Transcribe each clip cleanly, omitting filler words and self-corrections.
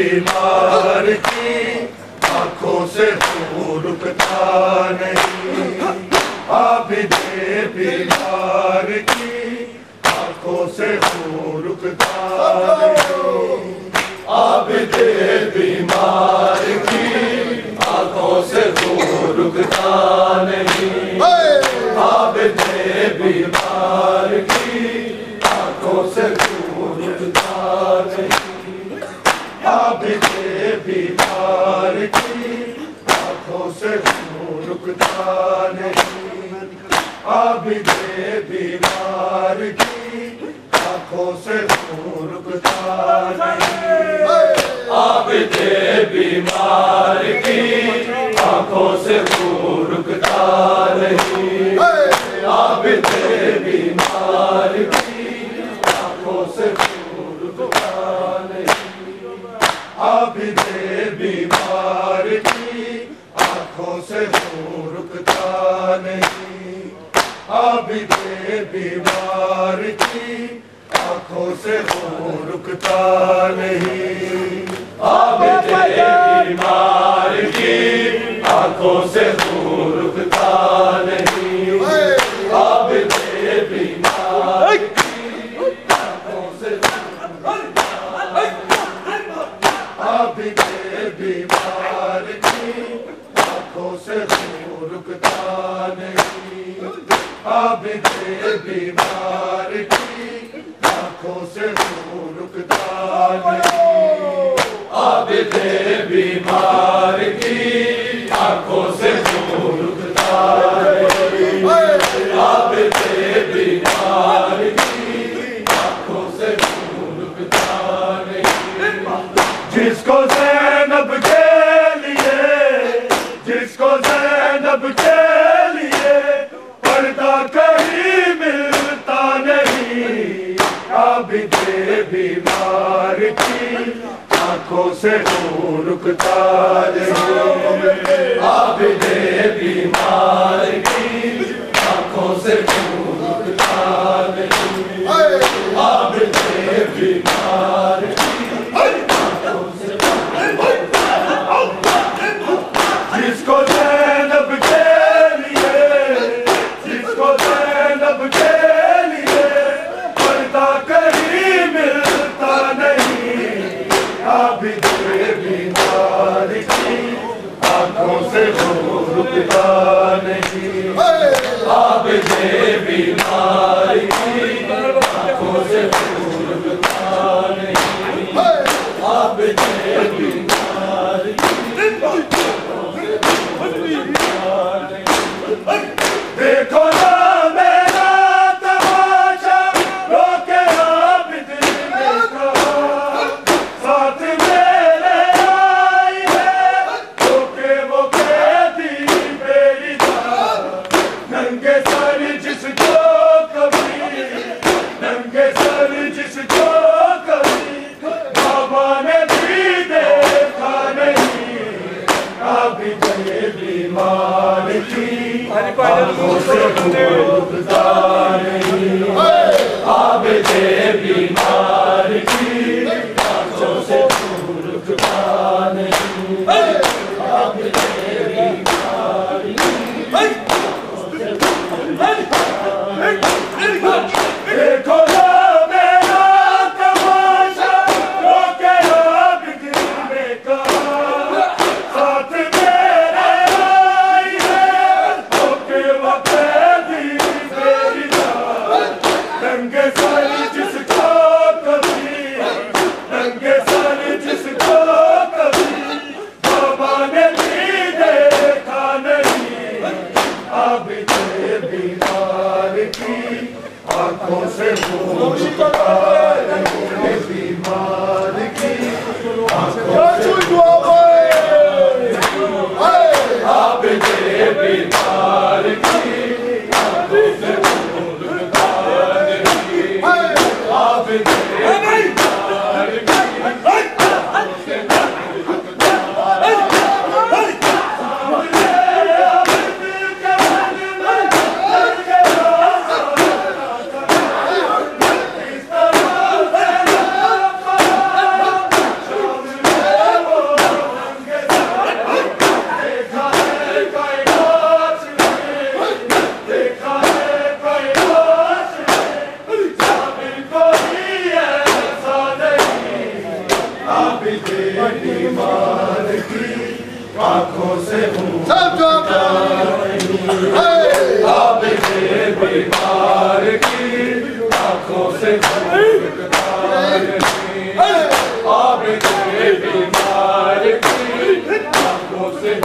بیمار کی آنکھوں سے خون رکتا نہیں، عابد بیمار کی آنکھوں سے خون رکتا نہیں، عابد بیمار کی آنکھوں سے خون رکتا نہیں، عابد بیمار کی آنکھوں سے خون رکتا نہیں، عابد بیمار کی آنکھوں سے خون رکتا نہیں، عابد بیمار کی آنکھوں سے خون رکتا نہیں، عابد بیمار کی آنکھوں سے خون رکتا نہیں، عابد بیمار کی آنکھوں سے خون رکتا نہیں، عابد بیمار کی آنکھوں سے خون رکتا نہیں، عابد بیمار کی آنکھوں سے خون رکتا نہیں، عابد بیمار کی آنکھوں سے خون رکتا نہیں، عابد بیمار کی آنکھوں سے عابد بیمار کی آنکھوں سے خون رکتا نہیں، عابد بیمار کی آنکھوں سے خون رکتا نہیں، عابد بیمار کی آنکھوں سے خون رکتا نہیں، عابد بیمار کی آنکھوں سے خون رکتا نہیں، جس کو زینب کے لیے، جس کو زینب کے لیے پردہ کہیں ملتا نہیں، عابد بیمار کی آنکھوں سے خون رکتا نہیں، عابد بیمار کی آنکھوں سے خون رکتا نہیں، عابد بیمار کی آنکھوں سے جس کو زینب کے لیے، جس کو زینب کے لیے پردہ کہیں ملتا نہیں، عابد بیمار کی آنکھوں سے خون رکتا نہیں، عابد بیمار کی آنکھوں سے خون رکتا نہیں، عابد بیمار کی دیکھو نا میرا تماشا، روکے عابد نے کہا، ساتھ میرے آئی ہے روکے وہ قیدی میری جان، ننگے سر جس کو کبھی، ننگے سر جس کو کبھی بابا نے بھی دیکھا نہیں، عابد بیمار کی آنکھوں سے خون رکتا نہیں، عابد بیمار کی آنکھوں سے خون رکتا نہیں، عابد بیمار کی دیکھو نا میرا تماشا، روکے عابد نے کہا، ساتھ میرے آئی ہے روکے وہ قیدی میری جان، ننگے سر جس کو کبھی، ننگے سر جس کو کبھی بابا نے بھی دیکھا نہیں، عابد بیمار کی آنکھوں سے خون رکتا نہیں، بیمار کی آنکھوں سے عابد بیمار کی آنکھوں سے خون رکتا نہیں، عابد بیمار کی آنکھوں سے بیمار کی آنکھوں سے عابد بیمار کی آنکھوں سے عابد بیمار کی آنکھوں سے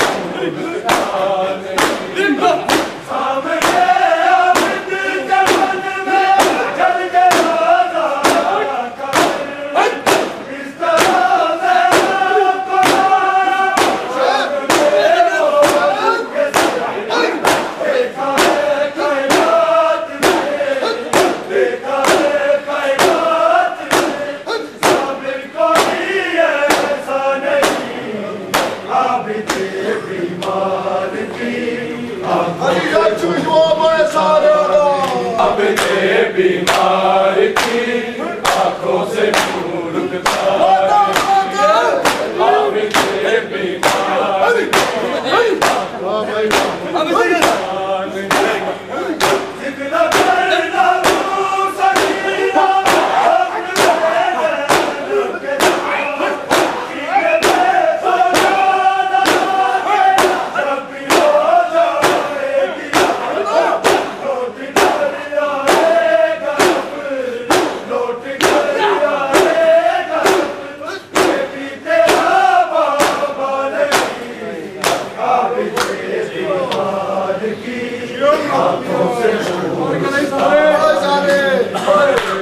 بیمار کی آنکھوں سے نور اٹھتا عابد بیمار کی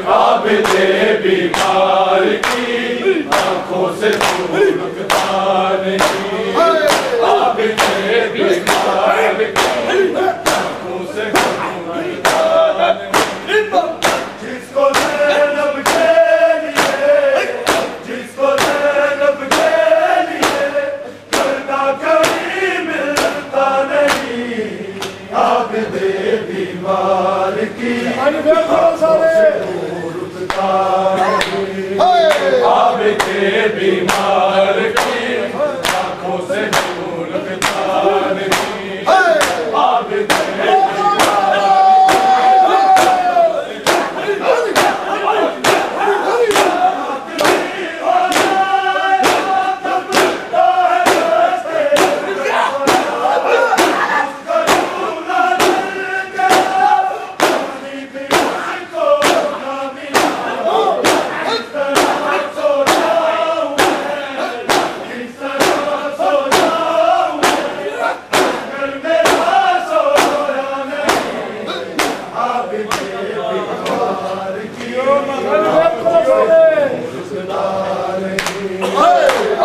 عابد بیمار کی آنکھوں سے نور اٹھتا نہیں عابد بیمار کی آنکھوں سے نور اٹھتا نہیں جس کو زینب کے لیے کرنا کبھی ملتا نہیں عابد بیمار کی عابد بیمار کی آنکھوں سے نور اٹھتا نہیں عابد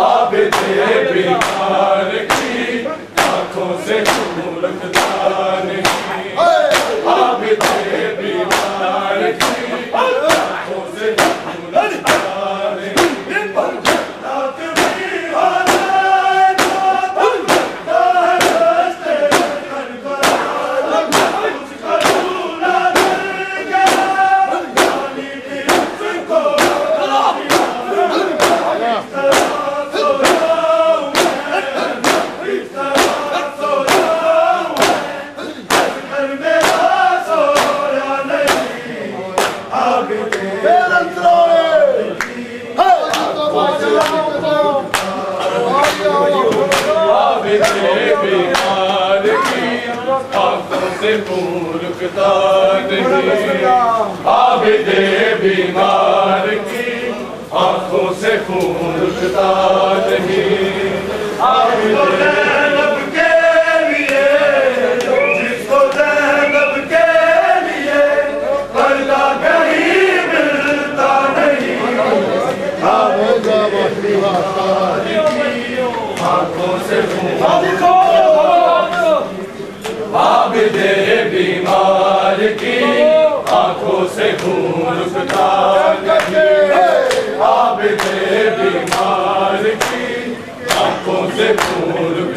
عابد بیمار کی آنکھوں سے نور اٹھتا نہیں عابد بیمار کی آنکھوں سے نور اٹھتا نہیں بیمار کی آنکھوں سے نور اٹھتا نہیں عابد بیمار کی آنکھوں سے خون اٹھتا نہیں عابد زینب کے لیے جس کو زینب کے لیے پردہ کہیں ملتا نہیں عابد بیمار کی آنکھوں سے عابد بیمار کی آنکھوں سے خون اٹھتا نہیں عابد بیمار کی آنکھوں سے خون